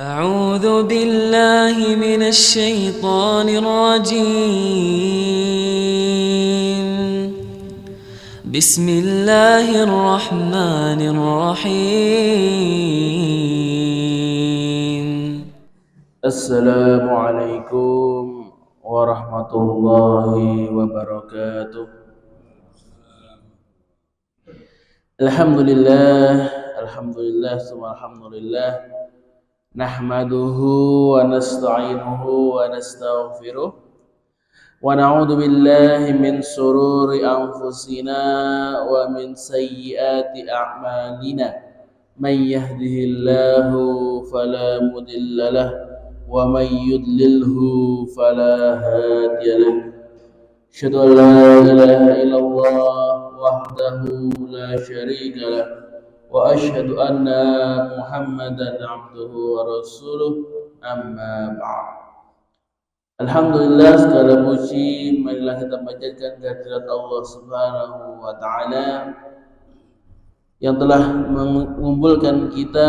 أعوذ بالله من الشيطان الرجيم بسم الله الرحمن الرحيم Assalamualaikum warahmatullahi wabarakatuh. Alhamdulillah, summa alhamdulillah. Nahmaduhu wa nasta'inuhu wa nastaghfiruh. Wa na'udzu billahi min sururi anfusina wa min sayyiati a'malina. Man yahdihillahu fala mudilla lahu ومن يضلله فلا هادي له أشهد أن لا إله إلا الله وحده لا شريك له وأشهد أن محمدا عبده ورسوله أما بعد. Alhamdulillah, segala puji marilah kita panjatkan kehadirat Allah Subhanahu wa taala yang telah mengumpulkan kita,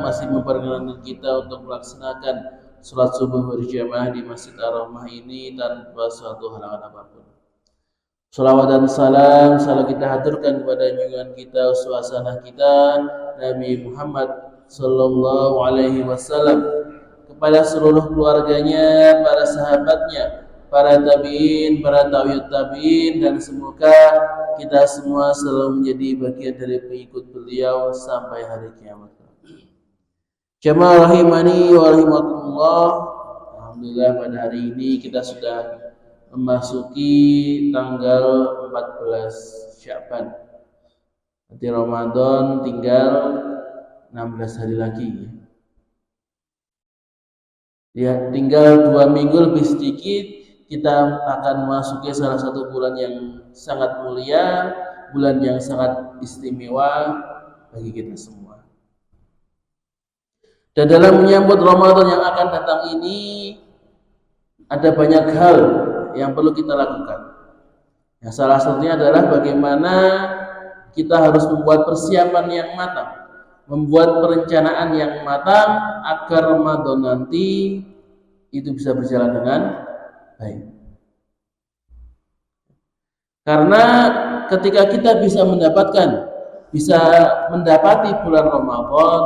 masih memperkenankan kita untuk melaksanakan sholat subuh berjamaah di Masjid Ar-Rahmah ini tanpa suatu halangan apapun. Salawat dan salam selalu kita haturkan kepada junjungan kita, suasana kita, Nabi Muhammad sallallahu alaihi wasallam, kepada seluruh keluarganya, para sahabatnya, para tabi'in, para tabi'ut tabi'in, dan semoga kita semua selalu menjadi bagian dari pengikut beliau sampai hari kiamat. Jamaah rahimani wa rahimakumullah. Alhamdulillah, pada hari ini kita sudah memasuki tanggal 14 Sya'ban. Nanti Ramadan tinggal 16 hari lagi. Ya, tinggal 2 minggu lebih sedikit kita akan memasuki salah satu bulan yang sangat mulia, bulan yang sangat istimewa bagi kita semua. Dan dalam menyambut Ramadan yang akan datang ini ada banyak hal yang perlu kita lakukan. Yang salah satunya adalah bagaimana kita harus membuat persiapan yang matang, membuat perencanaan yang matang agar Ramadan nanti itu bisa berjalan dengan baik. Karena ketika kita bisa mendapati bulan Ramadan,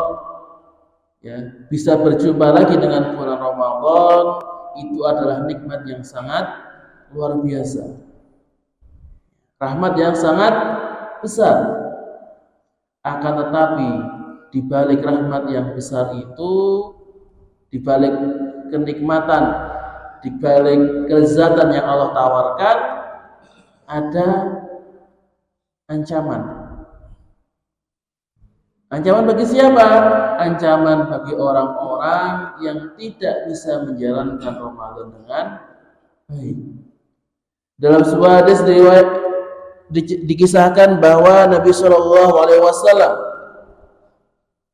ya, bisa berjumpa lagi dengan bulan Ramadan, itu adalah nikmat yang sangat luar biasa, rahmat yang sangat besar. Akan tetapi di balik rahmat yang besar itu, di balik kenikmatan, di balik kelezatan yang Allah tawarkan, ada ancaman. Ancaman bagi siapa? Ancaman bagi orang-orang yang tidak bisa menjalankan Ramadan dengan baik. Dalam sebuah hadis dikisahkan bahwa Nabi Shallallahu Alaihi Wasallam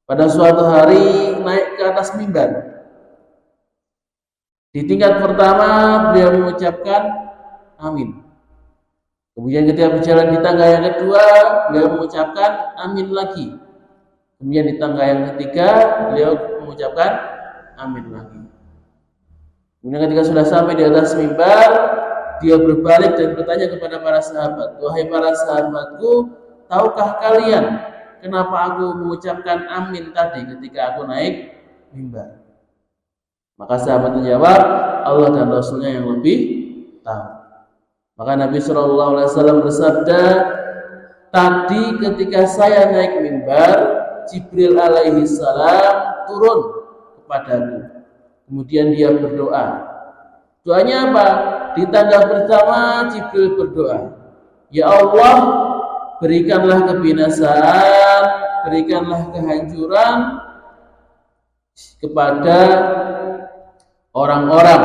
pada suatu hari naik ke atas mimbar. Di tingkat pertama beliau mengucapkan amin. Kemudian ketika berjalan di tangga yang kedua, beliau mengucapkan amin lagi. Kemudian di tangga yang ketiga, beliau mengucapkan amin lagi. Kemudian ketika sudah sampai di atas mimbar, dia berbalik dan bertanya kepada para sahabat, "Wahai para sahabatku, tahukah kalian kenapa aku mengucapkan amin tadi ketika aku naik mimbar?" Maka sahabat menjawab, "Allah dan Rasulnya yang lebih tahu." Maka Nabi Shallallahu Alaihi Wasallam bersabda, "Tadi ketika saya naik mimbar, Jibril alaihi salam turun kepadaku. Kemudian dia berdoa. Doanya apa? Di tangga pertama Jibril berdoa, ya Allah, berikanlah kebinasaan, berikanlah kehancuran kepada orang-orang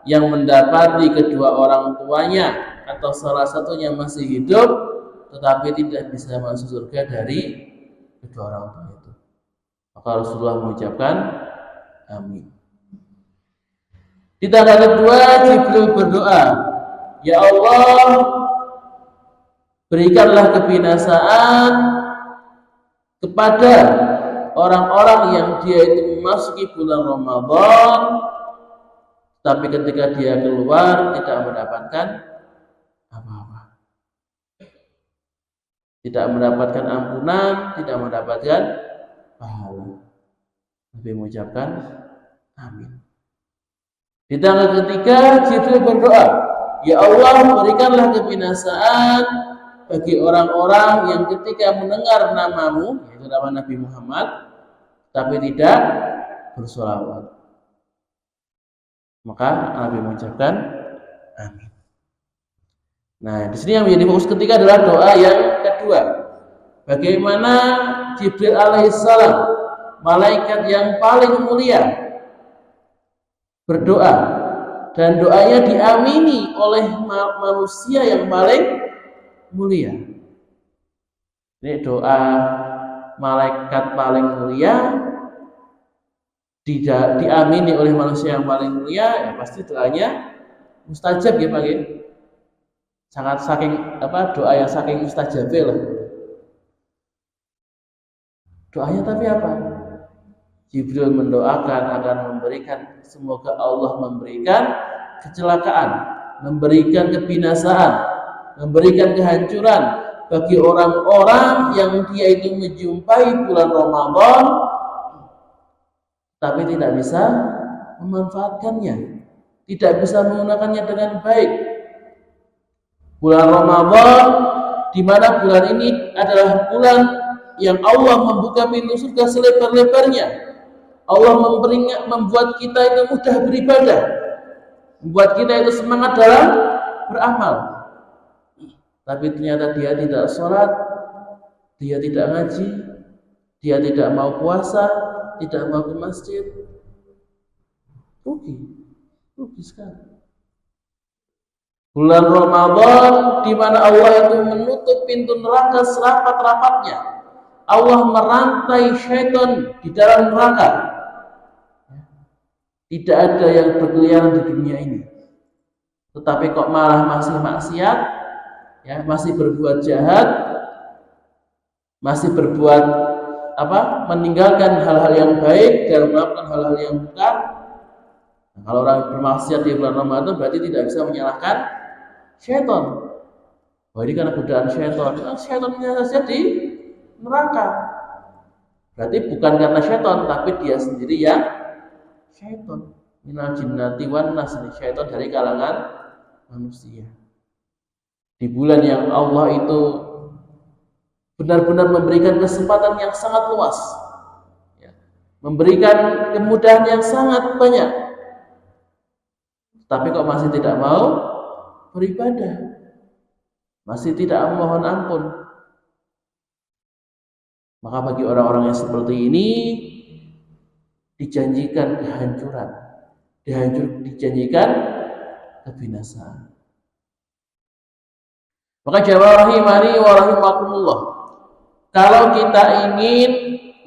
yang mendapati kedua orang tuanya atau salah satunya masih hidup tetapi tidak bisa masuk surga dari kedua orang tua itu." Maka Rasulullah mengucapkan amin. Di tangga kedua Jibril berdoa, ya Allah, berikanlah kebinasaan kepada orang-orang yang dia itu memasuki bulan Ramadan, tapi ketika dia keluar tidak mendapatkan apa-apa, tidak mendapatkan ampunan, tidak mendapatkan pahala. Nabi mengucapkan amin. Di tanggal ketiga Jibril berdoa, ya Allah, berikanlah kebinasaan bagi orang-orang yang ketika mendengar namamu, yaitu nama Nabi Muhammad, tapi tidak bersolawat. Maka Nabi mengucapkan amin. Nah, di sini yang menjadi fokus ketiga adalah doa yang kedua. Bagaimana Jibril alaihissalam, malaikat yang paling mulia, berdoa dan doanya diamini oleh manusia yang paling mulia. Ini doa malaikat paling mulia diamini oleh manusia yang paling mulia, ya pasti doanya mustajab ya Pak ya. Sangat saking doa yang saking mustajabnya lah. Doanya tapi apa? Jibril mendoakan agar memberikan, semoga Allah memberikan kecelakaan, memberikan kebinasaan, memberikan kehancuran bagi orang-orang yang dia itu menjumpai bulan Ramadan tapi tidak bisa memanfaatkannya, tidak bisa menggunakannya dengan baik. Bulan Ramadan, di mana bulan ini adalah bulan yang Allah membuka pintu surga selebar-lebarnya. Allah membuat kita itu mudah beribadah, membuat kita itu semangat dalam beramal. Tapi ternyata dia tidak sholat, dia tidak ngaji, dia tidak mau puasa, tidak mau ke masjid. Rugi sekali. Bulan Ramadan di mana Allah itu menutup pintu neraka serapat-rapatnya. Allah merantai syaitan di dalam neraka. Tidak ada yang berkeliaran di dunia ini. Tetapi kok malah masih maksiat, ya, masih berbuat jahat, masih berbuat meninggalkan hal-hal yang baik dan melakukan hal-hal yang munkar. Nah, kalau orang bermaksiat di bulan Ramadan berarti tidak bisa menyalahkan syaitan. Wah, ini karena godaan syaitan. Syaitannya saja di neraka. Berarti bukan karena syaitan, tapi dia sendiri yang syaitan. Minal jinnati wan nas, syaitan dari kalangan manusia. Di bulan yang Allah itu benar-benar memberikan kesempatan yang sangat luas, ya, memberikan kemudahan yang sangat banyak, tapi kok masih tidak mau beribadah, masih tidak memohon ampun. Maka bagi orang-orang yang seperti ini dijanjikan kehancuran, dijanjikan kebinasaan. Maka jamaah rahimani wa rahimakumullah, kalau kita ingin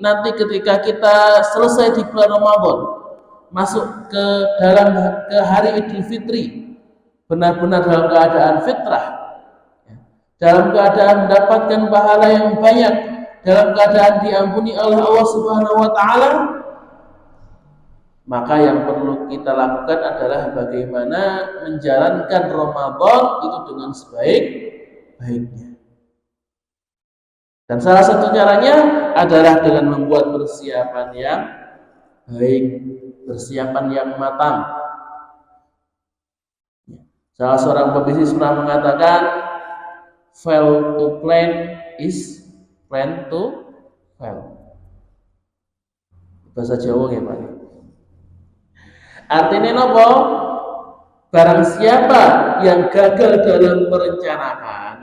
nanti ketika kita selesai di bulan Ramadan, masuk ke hari Idul Fitri, benar-benar dalam keadaan fitrah, dalam keadaan mendapatkan pahala yang banyak, dalam keadaan diampuni oleh Allah Subhanahu wa taala, maka yang perlu kita lakukan adalah bagaimana menjalankan Ramadan itu dengan sebaik-baiknya. Dan salah satu caranya adalah dengan membuat persiapan yang baik, persiapan yang matang. Salah seorang pebisnis pernah mengatakan, fail to plan is plan to fail. Bahasa Jawa ya Pak. Artinya apa? Barang siapa yang gagal dalam merencanakan,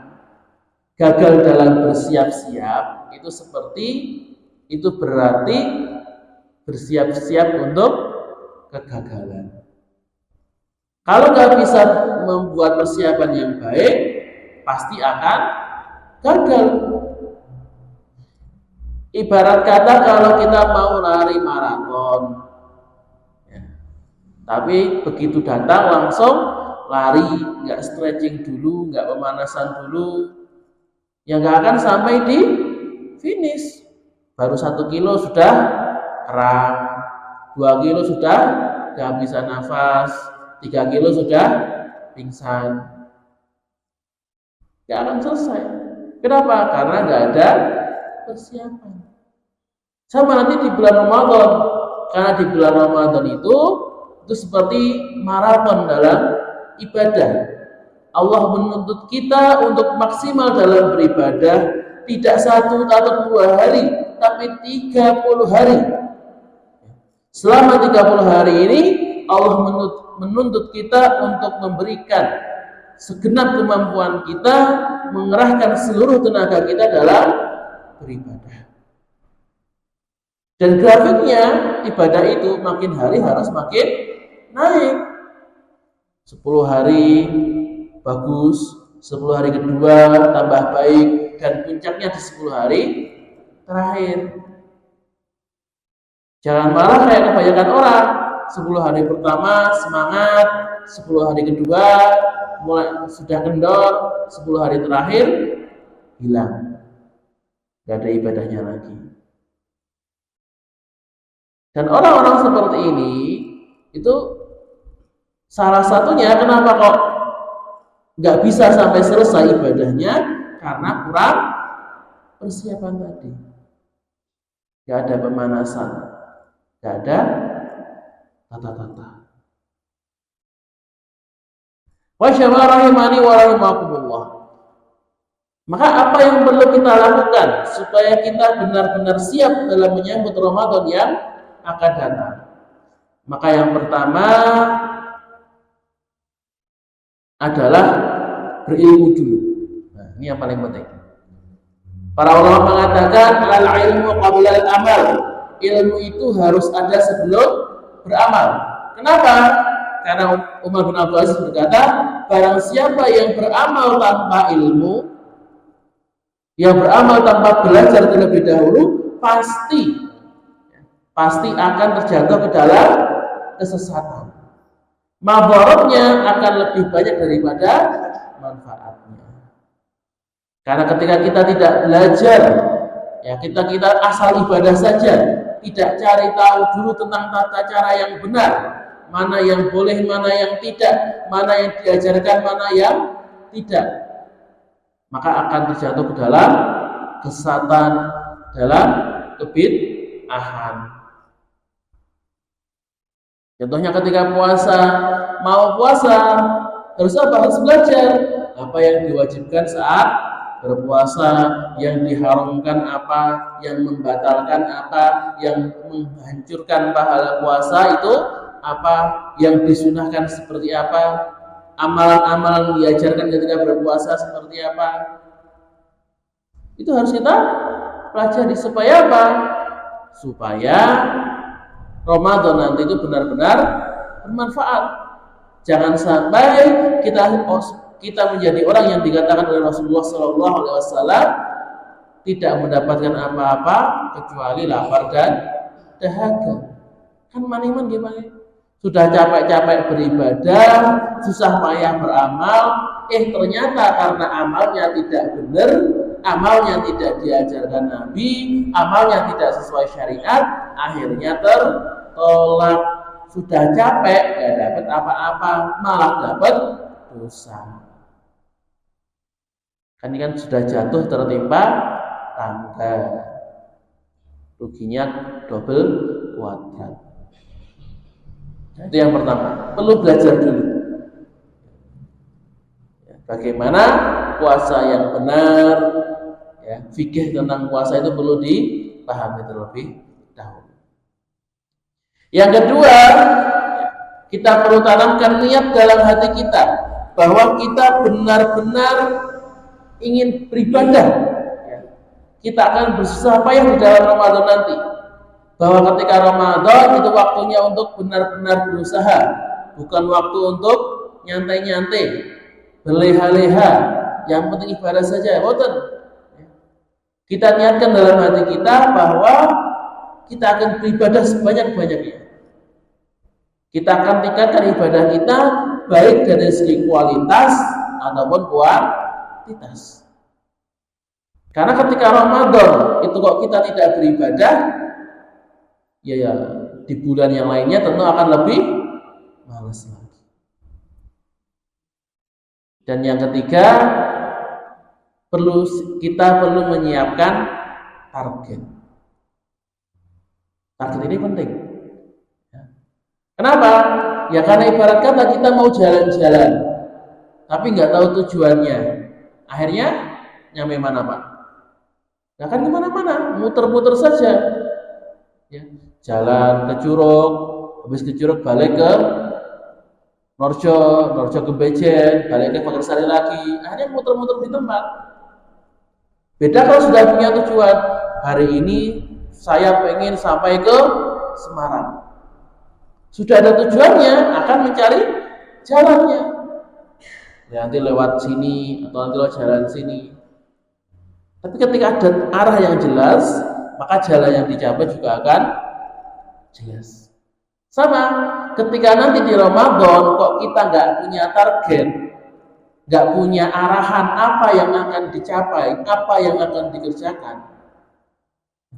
gagal dalam bersiap-siap, itu berarti bersiap-siap untuk kegagalan. Kalau nggak bisa membuat persiapan yang baik, pasti akan gagal. Ibarat kata kalau kita mau lari maraton, ya, tapi begitu datang langsung lari, nggak stretching dulu, nggak pemanasan dulu, ya nggak akan sampai di finish. baru 1 kilo sudah kram, 2 kilo sudah kehabisan nafas, 3 kilo sudah pingsan. Gak akan selesai. Kenapa? Karena gak ada persiapan. Sama nanti di bulan Ramadan, karena di bulan Ramadan itu seperti maraton dalam ibadah. Allah menuntut kita untuk maksimal dalam beribadah, tidak 1 atau 2 hari, tapi 30 hari. Selama 30 hari ini Allah menuntut kita untuk memberikan segenap kemampuan kita, mengerahkan seluruh tenaga kita dalam beribadah. Dan grafiknya ibadah itu makin hari harus makin naik. 10 hari bagus, 10 hari kedua tambah baik, dan puncaknya di 10 hari terakhir. Jangan malah kayak kebanyakan orang, 10 hari pertama semangat, 10 hari kedua mulai sudah kendor, 10 hari terakhir hilang, gak ada ibadahnya lagi. Dan orang-orang seperti ini itu salah satunya kenapa kok gak bisa sampai selesai ibadahnya, karena kurang persiapan tadi. Gak ada pemanasan, gak ada tata-tata. Wasyama rahimani wa rahimakumullah. Maka apa yang perlu kita lakukan supaya kita benar-benar siap dalam menyambut Ramadan yang akan datang? Maka yang pertama adalah berilmu dulu. Nah, ini yang paling penting. Para ulama mengatakan al-ilmu qabla al-amal. Ilmu itu harus ada sebelum beramal. Kenapa? Karena Umar bin Abdul Aziz berkata, barang siapa yang beramal tanpa ilmu, yang beramal tanpa belajar terlebih dahulu, pasti akan terjatuh ke dalam kesesatan. Mabaratnya akan lebih banyak daripada manfaatnya. Karena ketika kita tidak belajar, ya kita asal ibadah saja, tidak cari tahu dulu tentang tata cara yang benar, mana yang boleh, mana yang tidak, mana yang diajarkan, mana yang tidak, maka akan terjatuh ke dalam kesesatan, dalam kebid'ahan. Contohnya ketika puasa, mau puasa harus apa? Harus belajar apa yang diwajibkan saat berpuasa, yang diharamkan apa, yang membatalkan apa, yang menghancurkan pahala puasa itu apa, yang disunahkan seperti apa, amalan-amalan diajarkan ketika berpuasa seperti apa. Itu harus kita pelajari supaya apa? Supaya Ramadan nanti itu benar-benar bermanfaat. Jangan sampai kita menjadi orang yang dikatakan oleh Rasulullah SAW tidak mendapatkan apa-apa kecuali lapar dan dahaga. Kan maniman gimana? Sudah capek-capek beribadah, susah payah beramal, ternyata karena amalnya tidak benar, amalnya tidak diajarkan Nabi, amalnya tidak sesuai syariat, akhirnya tertolak. Sudah capek, gak dapat apa-apa, malah dapat dosa. Kan ini kan sudah jatuh tertimpa tangga, ruginya double kuadrat. Itu yang pertama, perlu belajar dulu bagaimana puasa yang benar, ya, fikih tentang puasa itu perlu dipahami terlebih dahulu. Yang kedua, kita perlu tanamkan niat dalam hati kita bahwa kita benar-benar ingin beribadah. Kita akan bersusah payah di dalam Ramadan nanti. Bahwa ketika Ramadan itu waktunya untuk benar-benar berusaha, bukan waktu untuk nyantai-nyantai, berleha-leha, yang penting ibadah saja. Boten. Kita niatkan dalam hati kita bahwa kita akan beribadah sebanyak-banyaknya. Kita akan tingkatkan ibadah kita baik dari segi kualitas ataupun kuantitas. Karena ketika Ramadan itu kok kita tidak beribadah, ya di bulan yang lainnya tentu akan lebih malas lagi. Dan yang ketiga, kita perlu menyiapkan target. Target ini penting. Kenapa? Ya karena ibarat kata kita mau jalan-jalan, tapi nggak tahu tujuannya. Akhirnya nyampe mana Pak? Nggak akan kemana-mana, muter-muter saja. Ya, jalan ke Curug, habis ke Curug balik ke Norjo ke Bejen, balik ke Pagarsari lagi. Akhirnya muter-muter di tempat. Beda kalau sudah punya tujuan. Hari ini saya pengen sampai ke Semarang. Sudah ada tujuannya, akan mencari jalannya. Ya, nanti lewat sini atau nanti lewat jalan sini. Tapi ketika ada arah yang jelas, maka jalan yang dicapai juga akan jelas. Sama, ketika nanti di Ramadan kok kita nggak punya target, nggak punya arahan apa yang akan dicapai, apa yang akan dikerjakan,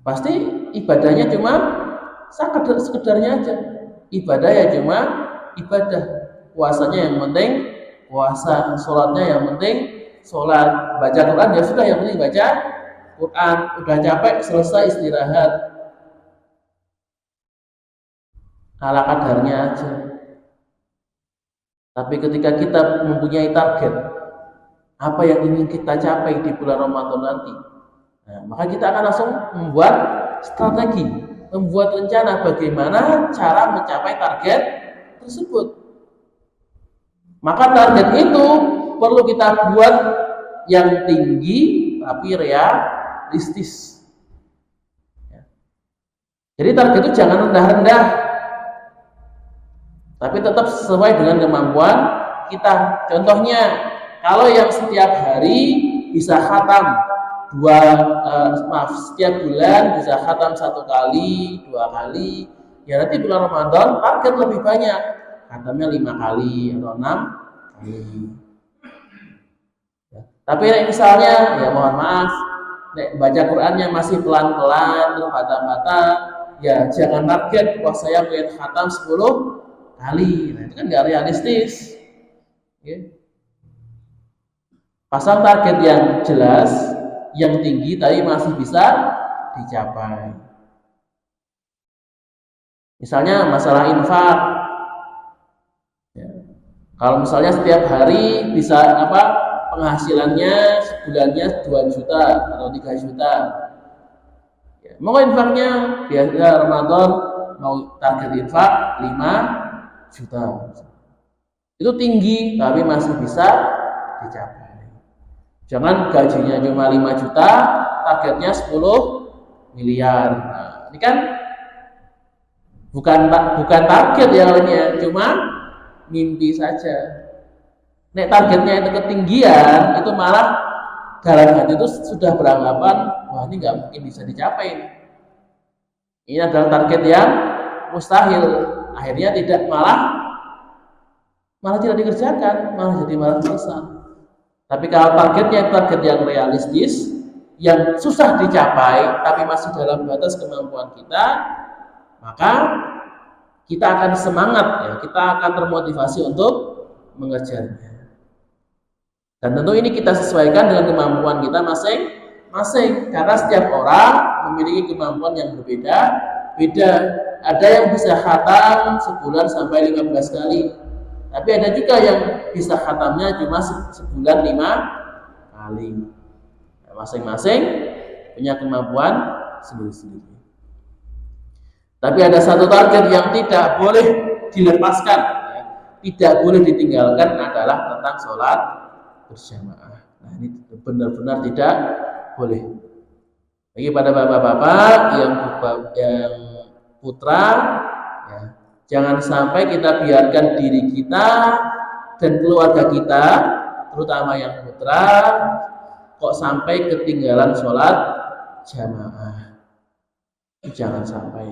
pasti ibadahnya cuma sekedarnya aja. Ibadah ya cuma ibadah. Puasanya yang penting puasa, sholatnya yang penting sholat, baca Quran ya sudah yang penting baca Quran. Udah capek selesai istirahat, ala kadarnya aja. Tapi ketika kita mempunyai target apa yang ingin kita capai di bulan Ramadan nanti, maka kita akan langsung membuat strategi, membuat rencana bagaimana cara mencapai target tersebut. Maka target itu perlu kita buat yang tinggi tapi realistis. Jadi target itu jangan rendah-rendah, tapi tetap sesuai dengan kemampuan kita. Contohnya, kalau yang setiap hari bisa khatam setiap bulan bisa khatam 1 kali, 2 kali, ya nanti bulan Ramadan target lebih banyak, khatamnya 5 kali atau 6 kali. Ya. Tapi misalnya, ya mohon maaf, baca Qurannya masih pelan-pelan, terbata-bata, ya jangan target, wah saya pengen khatam 10 kali, nah itu kan nggak realistis. Okay. Pasang target yang jelas, yang tinggi tapi masih bisa dicapai. Misalnya masalah infak, ya. Kalau misalnya setiap hari bisa penghasilannya sebulannya 2 juta atau 3 juta, ya. Mau infaknya biasa Ramadan mau target infak 5 juta, itu tinggi tapi masih bisa dicapai. Jangan gajinya cuma 5 juta, targetnya 10 miliar. Nah, ini kan bukan target ya lainnya, cuma mimpi saja. Nek targetnya itu ketinggian, itu malah dalam hati itu sudah beranggapan, wah ini nggak mungkin bisa dicapai. Ini adalah target yang mustahil. Akhirnya malah tidak dikerjakan, malah jadi malas-malasan. Tapi kalau targetnya target yang realistis, yang susah dicapai, tapi masih dalam batas kemampuan kita, maka kita akan semangat, ya, kita akan termotivasi untuk mengejarnya. Dan tentu ini kita sesuaikan dengan kemampuan kita masing-masing, karena setiap orang memiliki kemampuan yang berbeda-beda. Ada yang bisa khatam sebulan sampai 15 kali. Tapi ada juga yang bisa khatamnya cuma sebulan 5 kali. Nah, masing-masing punya kemampuan sendiri-sendiri. Tapi ada satu target yang tidak boleh dilepaskan, ya, tidak boleh ditinggalkan adalah tentang sholat berjamaah. Nah, ini benar-benar tidak boleh. Bagi pada bapak-bapak yang putra, ya, jangan sampai kita biarkan diri kita dan keluarga kita, terutama yang putra, kok sampai ketinggalan sholat jamaah. Jangan sampai.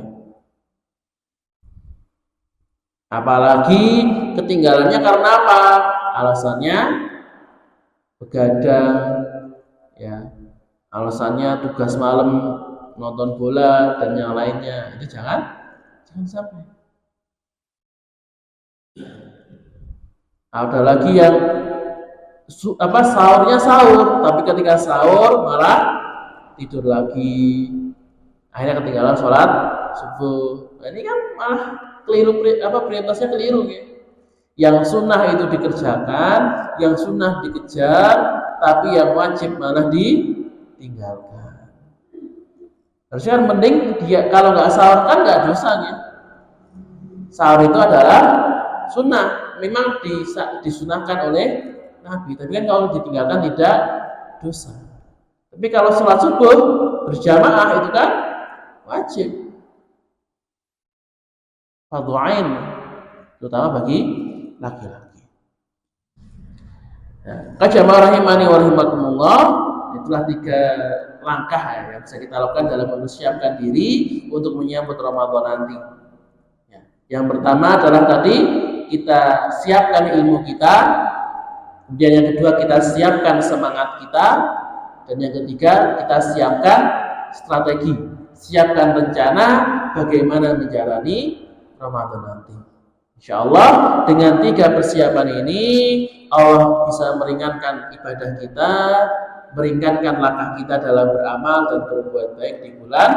Apalagi ketinggalannya karena apa? Alasannya begadang, ya, alasannya tugas malam, nonton bola dan yang lainnya, itu jangan sampai. Ada lagi yang sahurnya sahur, tapi ketika sahur malah tidur lagi, akhirnya ketinggalan sholat subuh. Nah, ini kan malah keliru, prioritasnya keliru ya. Yang sunnah itu dikerjakan, yang sunnah dikejar, tapi yang wajib malah ditinggalkan. Harusnya kan mending dia kalau nggak sahur kan nggak dosanya. Sahur itu adalah sunnah, memang disunahkan oleh Nabi, tapi kan kalau ditinggalkan tidak dosa. Tapi kalau sholat subuh berjamaah itu kan wajib, fardhu ain, terutama bagi laki-laki. Jamaah rahimani wa rahimakumullah, itulah 3 langkah yang bisa kita lakukan dalam mempersiapkan diri untuk menyambut Ramadan nanti. Yang pertama adalah tadi kita siapkan ilmu kita, kemudian yang kedua kita siapkan semangat kita, dan yang ketiga kita siapkan strategi, siapkan rencana bagaimana menjalani Ramadan nanti. Insya Allah dengan 3 persiapan ini Allah bisa meringankan ibadah kita, meringankan langkah kita dalam beramal dan berbuat baik di bulan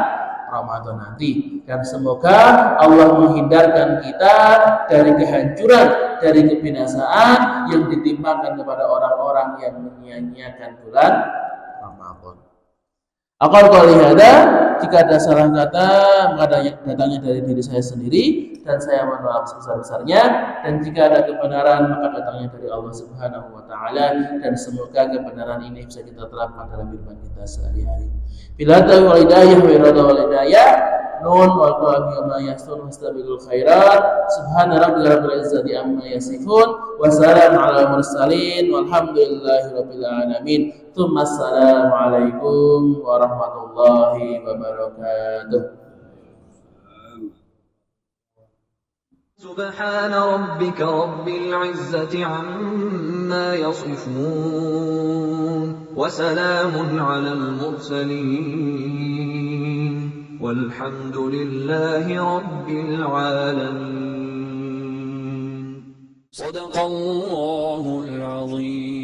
Ramadan nanti. Dan semoga Allah menghindarkan kita dari kehancuran, dari kebinasaan yang ditimpakan kepada orang-orang yang menyia-nyiakan bulan Ramadan. Aqal qouli hada, jika ada salah kata maka datangnya dari diri saya sendiri dan saya mohon maaf sebesar-besarnya, dan jika ada kebenaran maka datangnya dari Allah Subhanahu wa taala, dan semoga kebenaran ini bisa kita terapkan dalam kehidupan kita sehari-hari. Bila taufiq wal hidayah wa irada wal hidayah, nun wal qalbi ma yasun wastabiqul khairat, subhana rabbika rabbil izzati amma yasifun wa salamun alal mursalin walhamdulillahi rabbil alamin. Assalamu alaikum warahmatullahi wabarakatuh. سبحان ربك رب العزة عما يصفون وسلام على المرسلين والحمد لله رب العالمين. صدق الله العظيم.